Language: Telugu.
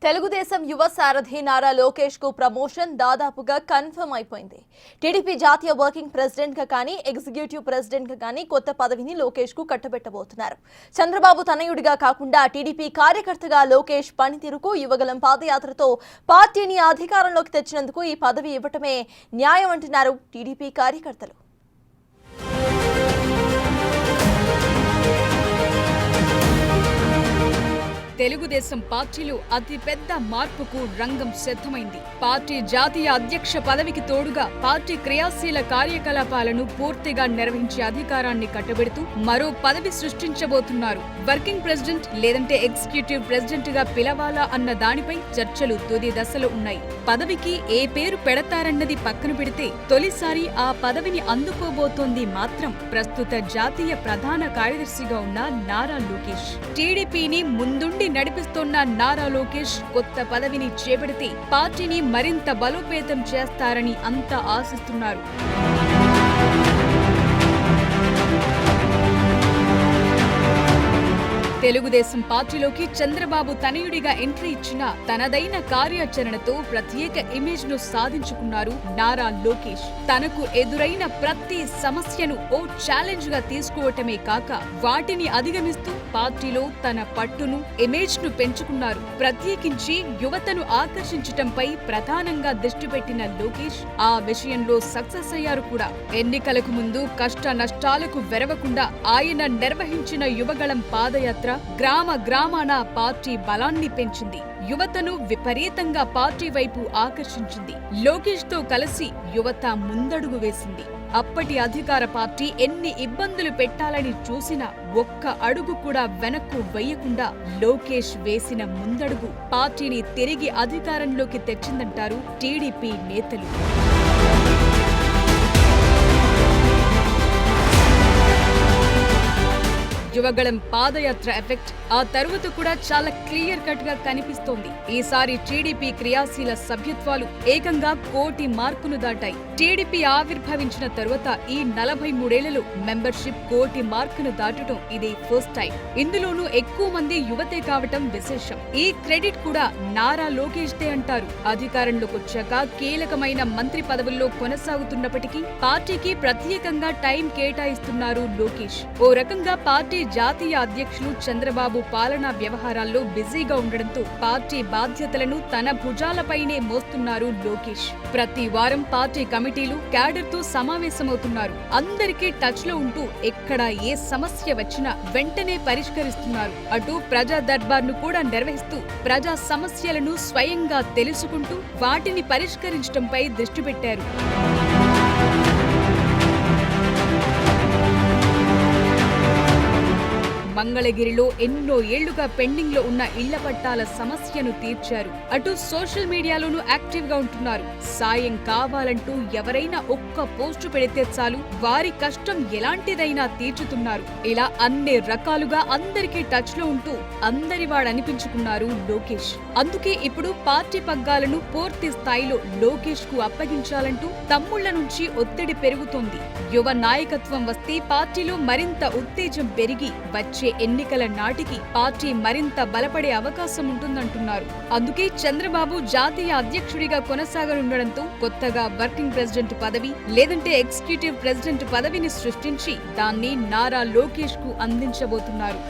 తెలుగుదేశం యువ సారథి నారా లోకేష్ కు ప్రమోషన్ దాదాపుగా కన్ఫర్మ్ అయిపోయింది. టీడీపీ జాతీయ వర్కింగ్ ప్రెసిడెంట్ గా కానీ ఎగ్జిక్యూటివ్ ప్రెసిడెంట్ గా కానీ కొత్త పదవిని లోకేష్ కు కట్టబెట్టబోతున్నారు. చంద్రబాబు తనయుడిగా కాకుండా టీడీపీ కార్యకర్తగా లోకేష్ పనితీరుకు యువగలం పాదయాత్రతో పార్టీని అధికారంలోకి తెచ్చినందుకు ఈ పదవి ఇవ్వటమే న్యాయం అంటున్నారు టీడీపీ కార్యకర్తలు. తెలుగుదేశం పార్టీలో అతిపెద్ద మార్పుకు రంగం సిద్ధమైంది. పార్టీ జాతీయ అధ్యక్ష పదవికి తోడుగా పార్టీ క్రియాశీల కార్యకలాపాలను పూర్తిగా నిర్వహించే అధికారాన్ని కట్టబెడుతూ మరో పదవి సృష్టించబోతున్నారు. వర్కింగ్ ప్రెసిడెంట్ లేదంటే ఎగ్జిక్యూటివ్ ప్రెసిడెంట్ గా పిలవాలా అన్న దానిపై చర్చలు తుది దశలో ఉన్నాయి. పదవికి ఏ పేరు పెడతారన్నది పక్కన పెడితే తొలిసారి ఆ పదవిని అందుకోబోతోంది మాత్రం ప్రస్తుత జాతీయ ప్రధాన కార్యదర్శిగా ఉన్న నారా లోకేష్. టీడీపీని ముందుండి నడిపిస్తున్న నారా లోకేష్ కొత్త పదవిని చేపడితే పార్టీని మరింత బలోపేతం చేస్తారని అంతా ఆశిస్తున్నారు. తెలుగుదేశం పార్టీలోకి చంద్రబాబు తనయుడిగా ఎంట్రీ ఇచ్చిన తనదైన కార్యాచరణతో ప్రత్యేక ఇమేజ్ ను సాధించుకున్నారు నారా లోకేష్. తనకు ఎదురైన ప్రతి సమస్యను ఓ ఛాలెంజ్ గా తీసుకోవటమే కాక వాటిని అధిగమిస్తూ పార్టీలో తన పట్టును ఇమేజ్ ను పెంచుకున్నారు. ప్రత్యేకించి యువతను ఆకర్షించటంపై ప్రధానంగా దృష్టి పెట్టిన లోకేష్ ఆ విషయంలో సక్సెస్ అయ్యారు కూడా. ఎన్నికలకు ముందు కష్ట నష్టాలకు వెరవకుండా ఆయన నిర్వహించిన యువగళం పాదయాత్ర గ్రామ గ్రామాన పార్టీ బలాన్ని పెంచింది. యువతను విపరీతంగా పార్టీ వైపు ఆకర్షించింది. లోకేష్ తో కలిసి యువత ముందడుగు వేసింది. అప్పటి అధికార పార్టీ ఎన్ని ఇబ్బందులు పెట్టాలని చూసినా ఒక్క అడుగు కూడా వెనక్కు వేయకుండా లోకేష్ వేసిన ముందడుగు పార్టీని తిరిగి అధికారంలోకి తెచ్చిందంటారు టీడీపీ నేతలు. యువగళం పాదయాత్ర ఎఫెక్ట్ ఆ తరువాత కూడా చాలా క్లియర్ కట్ గా కనిపిస్తోంది. ఈసారి టీడీపీ క్రియాశీల సభ్యత్వాలు ఏకంగా 1 కోటి మార్కును దాటాయి. టీడీపీ ఆవిర్భవించిన తరువాత ఈ 43 ఏళ్లలో మెంబర్షిప్ 1 కోటి మార్కును దాటడం ఇదే ఫస్ట్ టైం. ఇందులోనూ ఎక్కువ మంది యువతే కావటం విశేషం. ఈ క్రెడిట్ కూడా నారా లోకేష్ దే అంటారు. అధికారంలోకి వచ్చాక కీలకమైన మంత్రి పదవుల్లో కొనసాగుతున్నప్పటికీ పార్టీకి ప్రత్యేకంగా టైం కేటాయిస్తున్నారు లోకేష్. ఓ రకంగా పార్టీ జాతీయ అధ్యక్షులు చంద్రబాబు పాలనా వ్యవహారాల్లో బిజీగా ఉండడంతో పార్టీ బాధ్యతలను తన భుజాలపైనే మోస్తున్నారు లోకేష్. ప్రతి వారం పార్టీ కమిటీలు క్యాడర్ తో సమావేశమవుతున్నారు. అందరికీ టచ్ లో ఉంటూ ఎక్కడ ఏ సమస్య వచ్చినా వెంటనే పరిష్కరిస్తున్నారు. అటు ప్రజా దర్బార్ ను కూడా నిర్వహిస్తూ ప్రజా సమస్యలను స్వయంగా తెలుసుకుంటూ వాటిని పరిష్కరించడంపై దృష్టి పెట్టారు. మంగళగిరిలో ఎన్నో ఏళ్లుగా పెండింగ్ లో ఉన్న ఇళ్ల పట్టాల సమస్యను తీర్చారు. అటు సోషల్ మీడియాలోనూ యాక్టివ్ గా ఉంటున్నారు. సాయం కావాలంటూ ఎవరైనా ఒక్క పోస్టు పెడితే చాలు వారి కష్టం ఎలాంటిదైనా తీర్చుతున్నారు. ఇలా అన్ని రకాలుగా అందరికీ టచ్ లో ఉంటూ అందరివాడనిపించుకున్నారు లోకేష్. అందుకే ఇప్పుడు పార్టీ పగ్గాలను పూర్తి స్థాయిలో లోకేష్ కు అప్పగించాలంటూ తమ్ముళ్ల నుంచి ఒత్తిడి పెరుగుతోంది. యువ నాయకత్వం వస్తే పార్టీలో మరింత ఉత్తేజం పెరిగి వచ్చే ఎన్నికల నాటికి పార్టీ మరింత బలపడే అవకాశం ఉంటుందంటున్నారు. అందుకే చంద్రబాబు జాతీయ అధ్యక్షుడిగా కొనసాగనుండడంతో కొత్తగా వర్కింగ్ ప్రెసిడెంట్ పదవి లేదంటే ఎగ్జిక్యూటివ్ ప్రెసిడెంట్ పదవిని సృష్టించి దాన్ని నారా లోకేష్ కు అందించబోతున్నారు.